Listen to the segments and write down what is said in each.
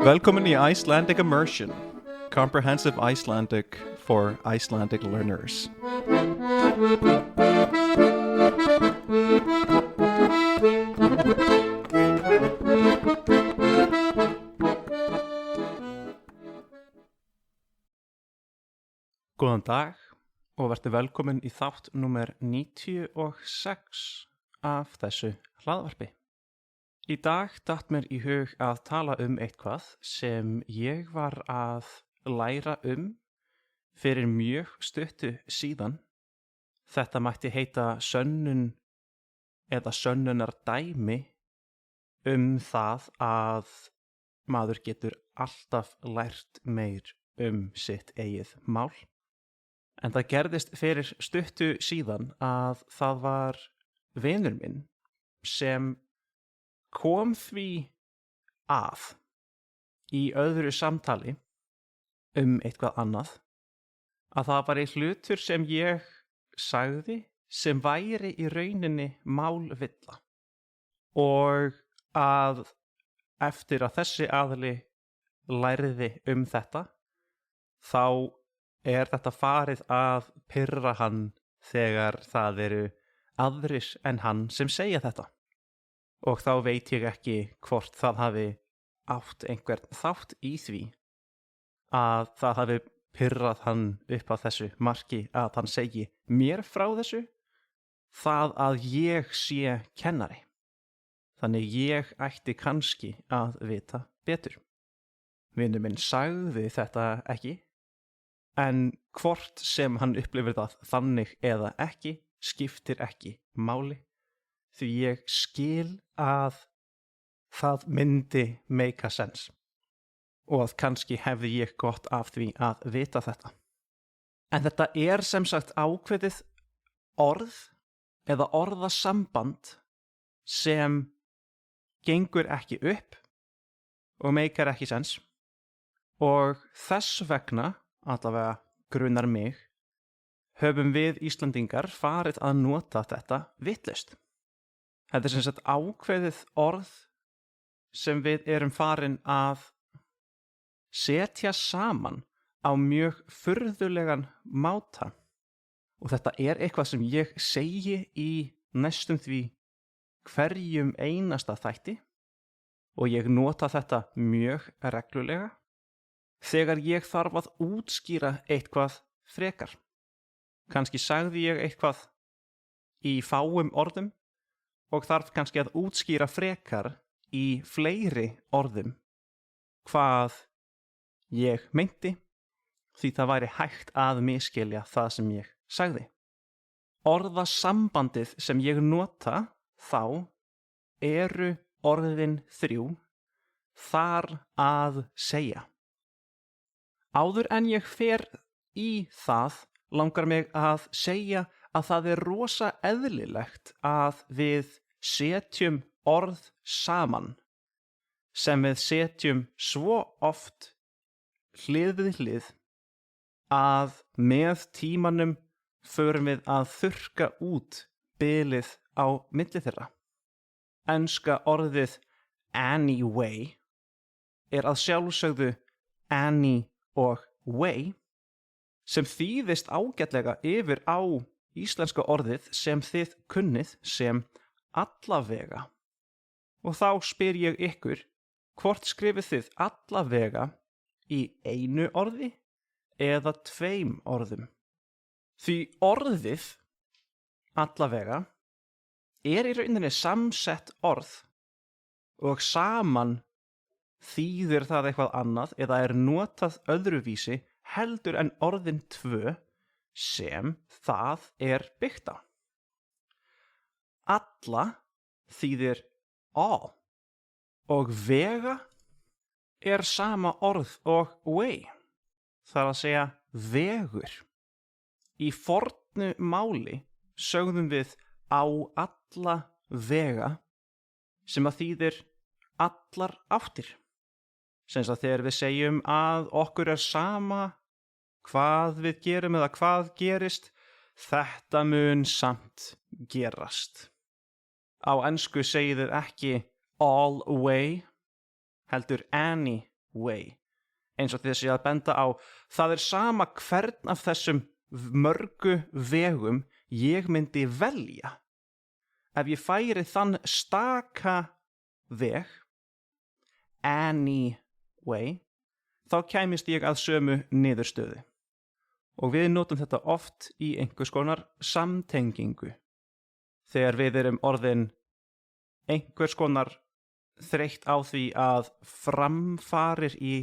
Velkomin í Icelandic Immersion, comprehensive Icelandic for Icelandic learners. Góðan dag og vertu velkomin í þátt númer 96 af þessu hlaðvarpi. Í dag datt mér í hug að tala eitthvað sem ég var að læra fyrir mjög stuttu síðan. Þetta mætti heita sönnun eða sönnunardæmi það að maður getur alltaf lært meir sitt eigið mál. En það gerðist fyrir stuttu síðan að það var vinur minn sem kom því að í öðru samtali eitthvað annað að það var hlutur sem ég sagði sem væri í rauninni málvilla og að eftir að þessi aðili lærði þetta þá þetta farið að pirra hann þegar það eru aðrir en hann sem segja þetta. Og þá veit ég ekki hvort það hafi átt einhvern þátt í því að það hafi pirrað hann upp á þessu marki að hann segi mér frá þessu, það að ég sé kennari. Þannig ég ætti kannski að vita betur. Vinur minn sagði þetta ekki, en hvort sem hann upplifir það þannig eða ekki skiptir ekki máli, því ég skil að það myndi make sense og að kannski hefði ég gott af því að vita þetta. En þetta sem sagt ákveðið orð eða orðasamband sem gengur ekki upp og meikar ekki sens og þess vegna, allavega grunar mig, höfum við Íslandingar farið að nota þetta vitlaust. Þetta sem sagt ákveðið orð sem við erum farin að setja saman á mjög furðulegan máta. Og þetta eitthvað sem ég segi í næstum því hverjum einasta þætti og ég nota þetta mjög reglulega þegar ég þarf að útskýra eitthvað frekar. Kannski sagði ég eitthvað í fáum orðum og þarf kannski að útskýra frekar í fleiri orðum hvað ég meinti, því það væri hægt að misskilja það sem ég sagði. Orðasambandið sem ég nota þá eru orðin 3 þar að segja. Áður en ég fer í það langar mig að segja að það rosa eðlilegt að við setjum orð saman sem við setjum svo oft hlið við hlið að með tímanum förum við að þurrka út bilið á milli þeirra. Enska orðið anyway að sjálfsögðu any og way sem þýðist ágætlega yfir á íslenska orðið sem þið kunnið sem allavega. Og þá spyr ég ykkur, hvort skrifið þið allavega í einu orði eða 2 orðum? Því orðið allavega í rauninni samsett orð og saman þýðir það eitthvað annað eða notað öðruvísi heldur en orðin 2 sem það byggt á. Alla þýðir all og vega sama orð og way, það að segja vegur. Í fornu máli sögðum við á alla vega sem að þýðir allar áttir. Sem að þegar við segjum að okkur sama hvað við gerum eða hvað gerist, þetta mun samt gerast. Á ensku segið þið ekki all way, heldur anyway. Eins og þessi að benda á, það sama hvern af þessum mörgu vegum ég myndi velja. Ef ég færi þann staka veg, anyway, þá kæmist ég að sömu niðurstöðu. Og við notum þetta oft í einhvers konar samtengingu. Þegar við erum orðin einhvers konar þreytt á því að framfarir í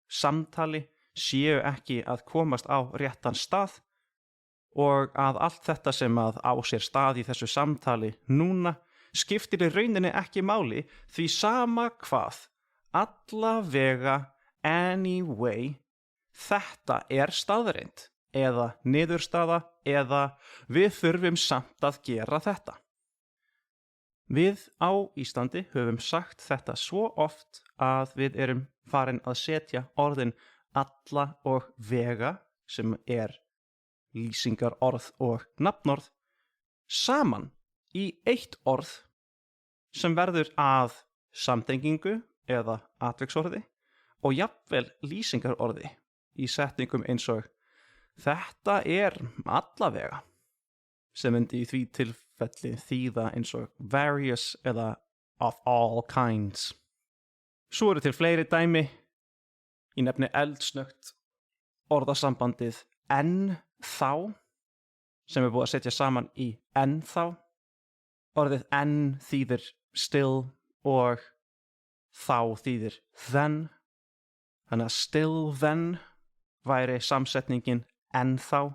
samtali séu ekki að komast á réttan stað og að allt þetta sem að á sér stað í þessu samtali núna skiptir í rauninni ekki máli því sama hvað, allavega anyway, þetta staðreynd eða niðurstaða eða við þurfum samt að gera þetta. Við á Íslandi höfum sagt þetta svo oft að við erum farin að setja orðin alla og vega sem lýsingarorð og nafnorð saman í eitt orð sem verður að samtengingu eða atviksorði og jafnvel lýsingarorði í setningum eins og þetta allavega sem myndi í því tilfelli þýða eins og various eða of all kinds. Svo eru til fleiri dæmi. Ég nefni eldsnöggt orðasambandið ennþá sem búið að setja saman í ennþá. Orðið enn þýðir still og þá þýðir then. Þannig að still then væri samsetningin ennþá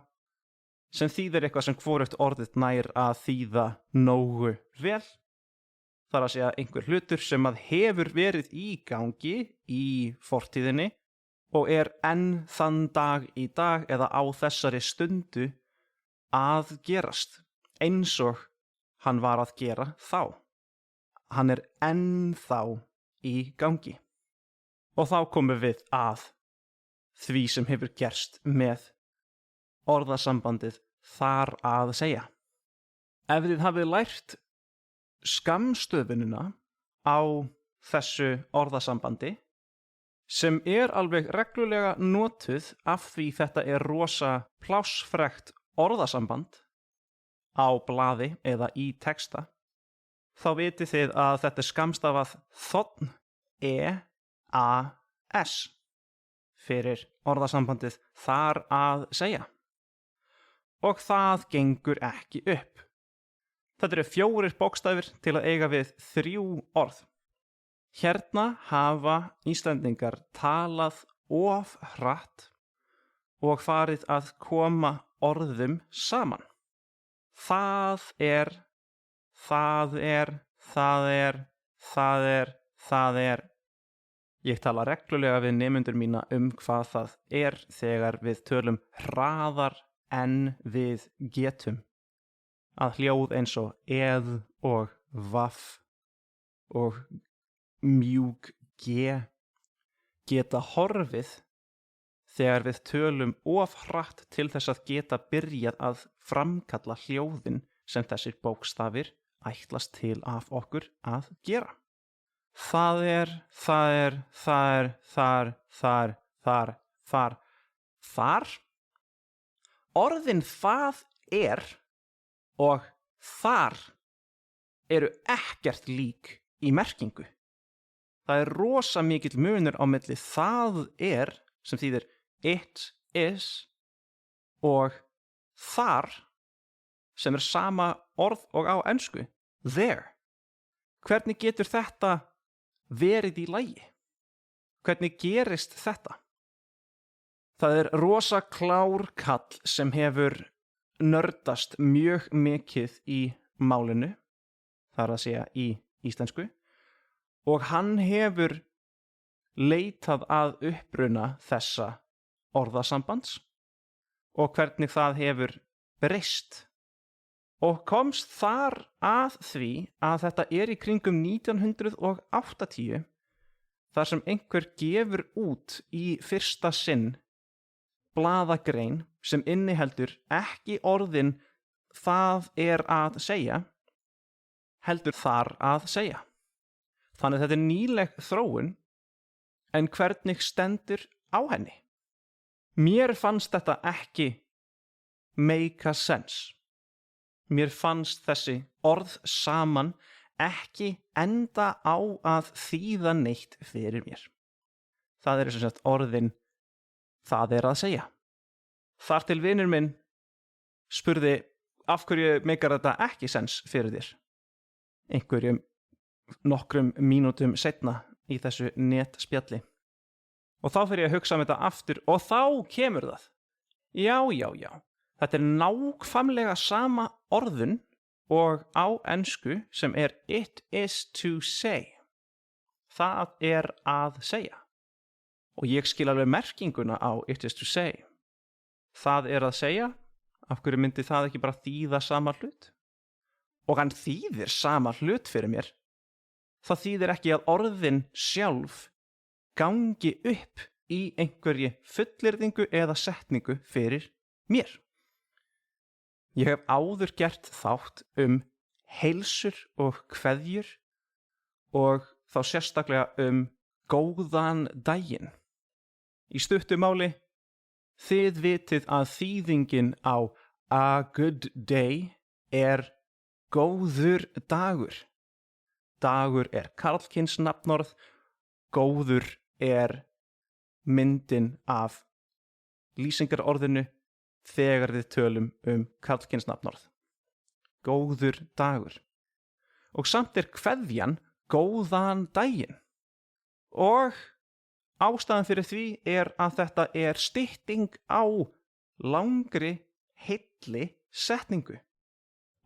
sem þýðir eitthvað sem hvorugt orðið nær að þýða nógu vel. Það að segja einhver hlutur sem að hefur verið í gangi í fortíðinni og enn þann dag í dag eða á þessari stundu að gerast eins og hann var að gera þá. Hann ennþá í gangi. Og þá komum við að því sem hefur gerst með orðasambandið þar að segja. Ef þið hafið lært skammstöfunina á þessu orðasambandi sem alveg reglulega notuð af því þetta rosa plássfrekt orðasamband á blaði eða í texta, þá vitið þið að þetta skammstafað þ, e-a-s fyrir orðasambandið þar að segja. Og það gengur ekki upp. Þetta eru 4 bókstafir til að eiga við 3 orð. Hérna hafa Íslendingar talað of hratt og farið að koma orðum saman. Það er. Ég tala reglulega við nemendur mína hvað það þegar við tölum hraðar en við getum. Að hljóð eins og eð og vaff og mjúk g geta horfið þegar við tölum of hratt til þess að geta byrjað að framkalla hljóðin sem þessir bókstafir ætlast til af okkur að gera. Þar. Orðin það og þar eru ekkert lík í merkingu. Það rosa mikill munur á milli það sem þýðir it is og þar sem sama orð og á ensku, there. Hvernig getur þetta verið í lagi? Hvernig gerist þetta? Það rosa klár kall sem hefur nördast mjög mikið í málinu, þar að segja í íslensku, og hann hefur leitað að uppruna þessa orðasambands og hvernig það hefur breyst. Og komst þar að því að þetta í kringum 1980 þar sem einhver gefur út í fyrsta sinn blaðagrein sem inniheldur ekki orðin það að segja, heldur þar að segja. Þannig að þetta er nýleg þróun, en hvernig stendur á henni? Mér fannst þetta ekki make sense. Mér fannst þessi orð saman ekki enda á að þýða neitt fyrir mér. Það eru sem sagt orðin það er að segja. Þar til vinur minn spurði af hverju meikar þetta ekki sens fyrir þér. Einhverjum nokkrum mínútum seinna í þessu netspjalli. Og þá fer ég að hugsa um þetta aftur og þá kemur það. Já. Þetta er nákvæmlega sama orðun og á ensku sem er it is to say. Það er að segja. Og ég skil alveg merkinguna á it is to say. Það er að segja, af hverju myndi það ekki bara þýða sama hlut? Og hann þýðir sama hlut fyrir mér. Það þýðir ekki að orðin sjálf gangi upp í einhverju fullyrðingu eða setningu fyrir mér. Ég hef áður gert þátt heilsur og kveðjur og þá sérstaklega góðan daginn. Í stuttu máli, þið vitið að þýðingin á a good day er góður dagur. Dagur er karlkyns nafnorð, góður er myndin af lýsingarorðinu þegar við tölum karlkyns nafnorð. Góður dagur. Og samt er kveðjan góðan daginn. Og ástæðan fyrir því er að þetta er stytting á langri, heilli setningu.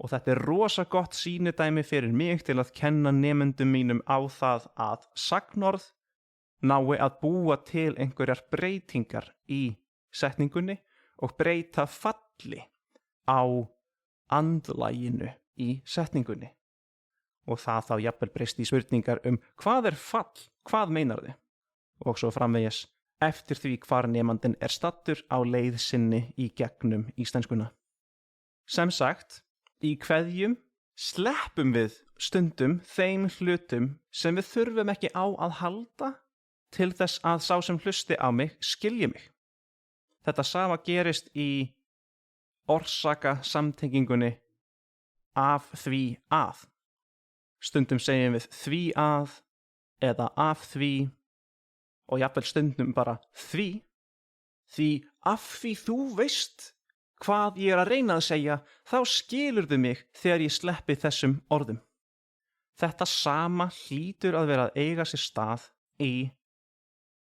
Og þetta er rosa gott sýnidæmi fyrir mig til að kenna nemendum mínum á það að sagnorð nái að búa til einhverjar breytingar í setningunni og breyta falli á andlaginu í setningunni. Og það þá jafnvel breyst í spurningar hvað er fall, hvað meinar þið? Og svo framvegis eftir því hvar nemandinn er staddur á leið sinni í gegnum íslenskuna. Sem sagt, í kveðjum sleppum við stundum þeim hlutum sem við þurfum ekki á að halda til þess að sá sem hlusti á mig skilji mig. Þetta sama gerist í orsaka samtengingunni af því að. Stundum segjum við því að eða af því og jafnvel stundum bara því af því þú veist hvað ég er að reyna að segja, þá skilurðu mig þegar ég sleppi þessum orðum. Þetta sama hlýtur að vera að eiga sér stað í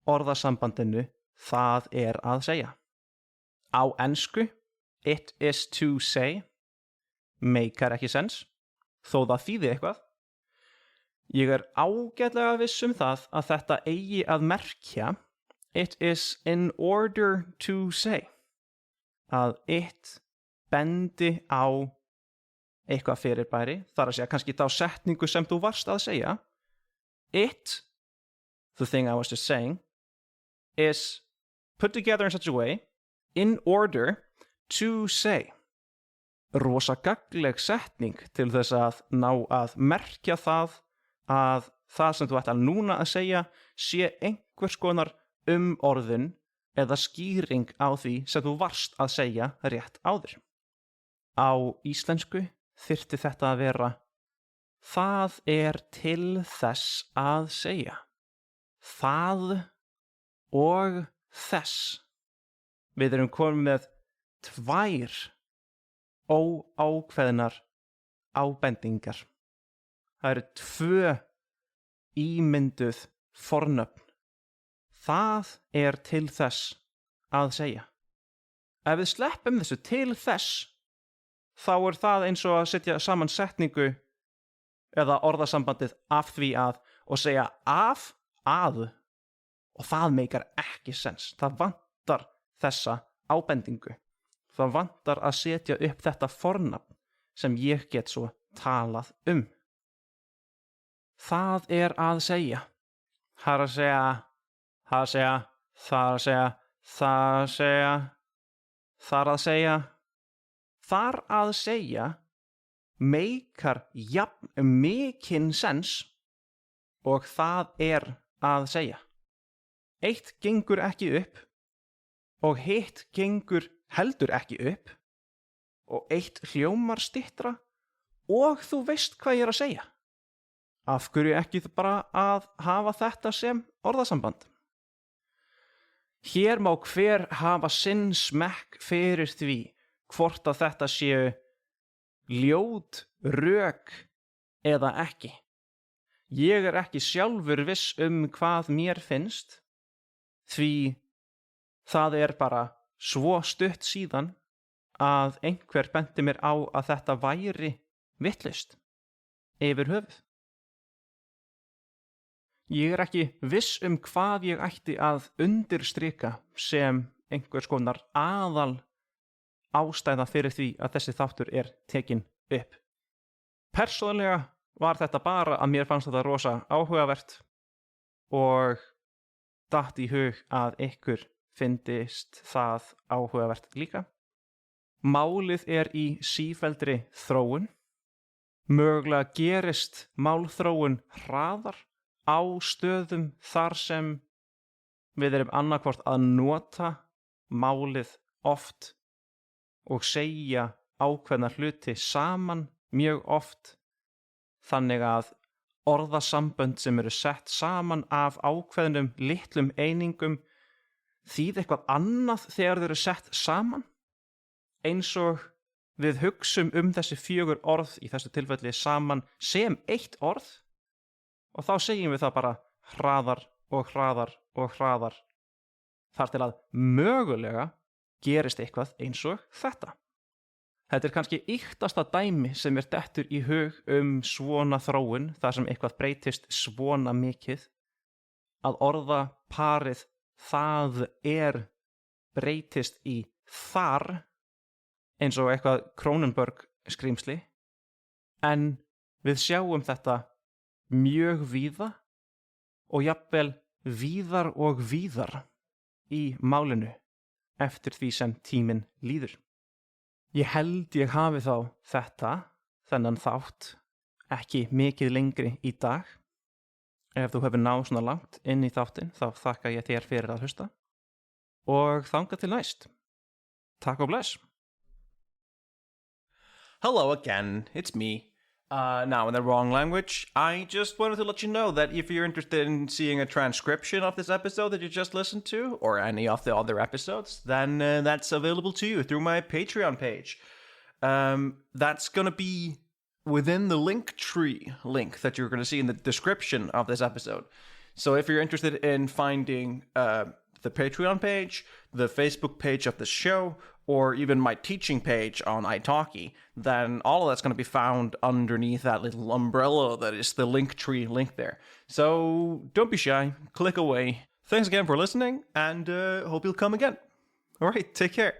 orðasambandinu það er að segja. Á ensku, it is to say, meikar ekki sens, þó það þýði eitthvað. Ég er ágætlega viss það að þetta eigi að merkja it is in order to say. Að it bendi á eitthvað fyrirbæri, þar að segja kannski þá setningu sem þú varst að segja. It, the thing I was just saying, is put together in such a way, in order to say. Rosa gagnleg setning til þess að ná að merkja það að það sem þú ætlar núna að segja sé einhvers konar orðun eða skýring á því sem þú varst að segja rétt áður. Á íslensku þyrfti þetta að vera það er til þess að segja. Það og þess. Við erum komin með 2 óákveðnar ábendingar. Það eru 2 ímynduð fornöfn. Það er til þess að segja. Ef við sleppum þessu til þess, þá er það eins og að setja saman setningu eða orðasambandið af því að og segja af að og það meikar ekki sens. Það vantar þessa ábendingu. Það vantar að setja upp þetta fornafn sem ég get svo talað Það er að segja. Það er að segja, það að segja, það að segja, það að segja, þar að segja. Þar að segja meikar jafn mikinn sens og það er að segja. Eitt gengur ekki upp og hitt gengur heldur ekki upp og eitt hljómar styttra og þú veist hvað ég er að segja. Af hverju ekki bara að hafa þetta sem orðasamband? Hér má hver hafa sinn smekk fyrir því hvort að þetta séu ljót rök eða ekki. Ég er ekki sjálfur viss hvað mér finnst, því það er bara svo stutt síðan að einhver benti mér á að þetta væri vitlaust yfir höfuð. Ég er ekki viss hvað ég ætti að undirstrika sem einhvers konar aðal ástæða fyrir því að þessi þáttur er tekinn upp. Persónulega var þetta bara að mér fannst þetta rosa áhugavert og datt í hug að ykkur fyndist það áhugavert líka. Málið er í sífelldri þróun. Mögulega gerist málþróun hraðar á stöðum þar sem við erum annarkvort að nota málið oft og segja ákveðna hluti saman mjög oft, þannig að orðasambönd sem eru sett saman af ákveðnum litlum einingum þýð eitthvað annað þegar þeir eru sett saman, eins og við hugsum þessi 4 orð í þessu tilfelli saman sem eitt orð og þá segjum við það bara hraðar og hraðar og hraðar þar til að mögulega gerist eitthvað eins og þetta. Þetta er kannski ýktasta dæmi sem mér dettur í hug svona þróun þar sem eitthvað breytist svona mikið að orðaparið það er breytist í þar eins og eitthvað Cronenberg skrýmsli, en við sjáum þetta mjög víða og jafnvel víðar og víðar í málinu eftir því sem tíminn líður. Ég held ég hafi þá þennan þátt ekki mikið lengri í dag. Ef þú hefur náð svona langt inn í þáttinn þá þakka ég þér fyrir að hlusta og þangað til næst. Takk og bless. Hello again, it's me. Now in the wrong language, I just wanted to let you know that if you're interested in seeing a transcription of this episode that you just listened to, or any of the other episodes, then that's available to you through my Patreon page. That's going to be within the Linktree link that you're going to see in the description of this episode. So if you're interested in finding the Patreon page, the Facebook page of the show, or even my teaching page on italki, then all of that's going to be found underneath that little umbrella that is the Linktree link there. So don't be shy, click away. Thanks again for listening, and hope you'll come again. All right, take care.